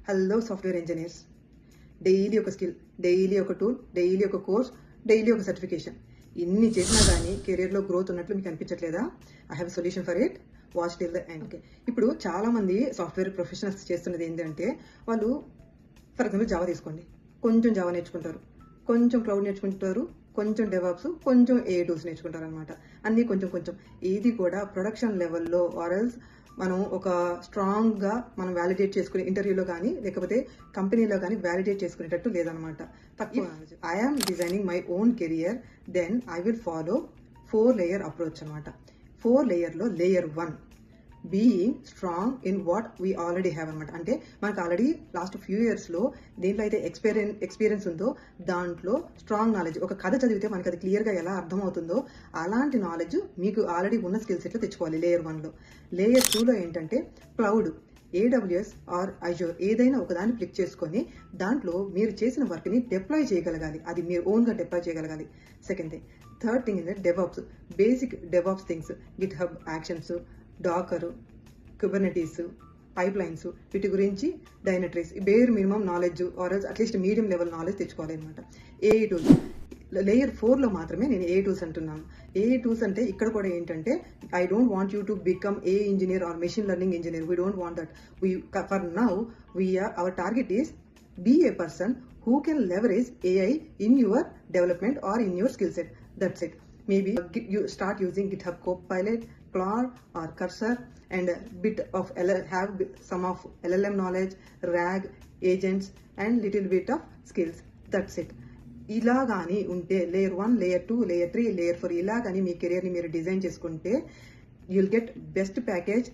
Hello software engineers. Daily ఒక skill, daily ఒక tool, daily ఒక కోర్స్, డైలీ ఒక సర్టిఫికేషన్. ఇన్ని చేసినా కానీ కెరీర్లో గ్రోత్ ఉన్నట్లు మీకు అనిపించట్లేదా? I have solution for it. Watch till the end. Okay, ఇప్పుడు చాలామంది సాఫ్ట్వేర్ ప్రొఫెషనల్స్ చేస్తున్నది ఏంటంటే, వాళ్ళు ఫర్ ఎగ్జాంపుల్ జావా తీసుకోండి, కొంచెం జావా నేర్చుకుంటారు, కొంచెం క్లౌడ్ నేర్చుకుంటారు, కొంచెం డెవాప్స్, కొంచెం ఏ టూల్స్ నేర్చుకుంటారు అనమాట. అన్నీ కొంచెం కొంచెం. ఇది కూడా ప్రొడక్షన్ లెవెల్లో ఆర్ఎల్స్ మనం ఒక స్ట్రాంగ్గా మనం వ్యాలిడేట్ చేసుకునే ఇంటర్వ్యూలో కానీ లేకపోతే కంపెనీలో కానీ వ్యాలిడేట్ చేసుకునేటట్టు లేదనమాట. తక్కువ I am designing my own career, then I will follow 4 layer approach అనమాట. 4 లేయర్లో layer 1 being strong in what we already have అనమాట. అంటే మనకు ఆల్రెడీ లాస్ట్ ఫ్యూ ఇయర్స్లో దేంట్లో అయితే ఎక్స్పీరియన్స్ ఉందో దాంట్లో స్ట్రాంగ్ నాలెడ్జ్. ఒక కథ చదివితే మనకి అది క్లియర్గా ఎలా అర్థమవుతుందో అలాంటి నాలెడ్జ్ మీకు ఆల్రెడీ ఉన్న స్కిల్ సెట్లో తెచ్చుకోవాలి లేయర్ 1లో. లేయర్ 2లో ఏంటంటే క్లౌడ్, AWS ఆర్ అజూర్ ఏదైనా ఒకదాన్ని క్లిక్ చేసుకొని దాంట్లో మీరు చేసిన వర్క్ని డిప్లాయ్ చేయగలగాలి. అది మీరు ఓన్గా డిప్లాయ్ చేయగలగాలి. Second thing. Third thing is devops, basic devops things, GitHub actions, docker, kubernetes, pipelines, వీటి గురించి డైనట్రీస్ bare minimum knowledge or at least medium level knowledge తెచ్చుకోవాలి అనమాట. ఏఐ టూల్స్ లేయర్ 4లో మాత్రమే నేను ఏ టూల్స్ అంటున్నాను. ఏ టూల్స్ అంటే ఇక్కడ కూడా ఏంటంటే I don't want you to become a engineer or machine learning engineer. We don't want that. For now our target is be a person who can leverage AI in your development or in your skill set. That's it. Maybe you start using GitHub Copilot, Claude or Cursor, and have some of LLM knowledge, RAG, agents, and little bit of skills. That's it. ఇలా కానీ ఉంటే layer 1, layer 2, layer 3, layer 4 ఇలా కానీ మీ కెరియర్ని మీరు design చేసుకుంటే you'll get best package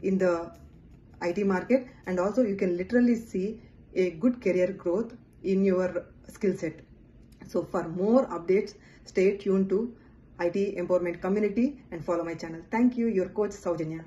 in the IT market, and also you can literally see a good career growth in your skill set. So for more updates, stay tuned to IT Empowerment Community and follow my channel. Thank you, your coach Saujanya.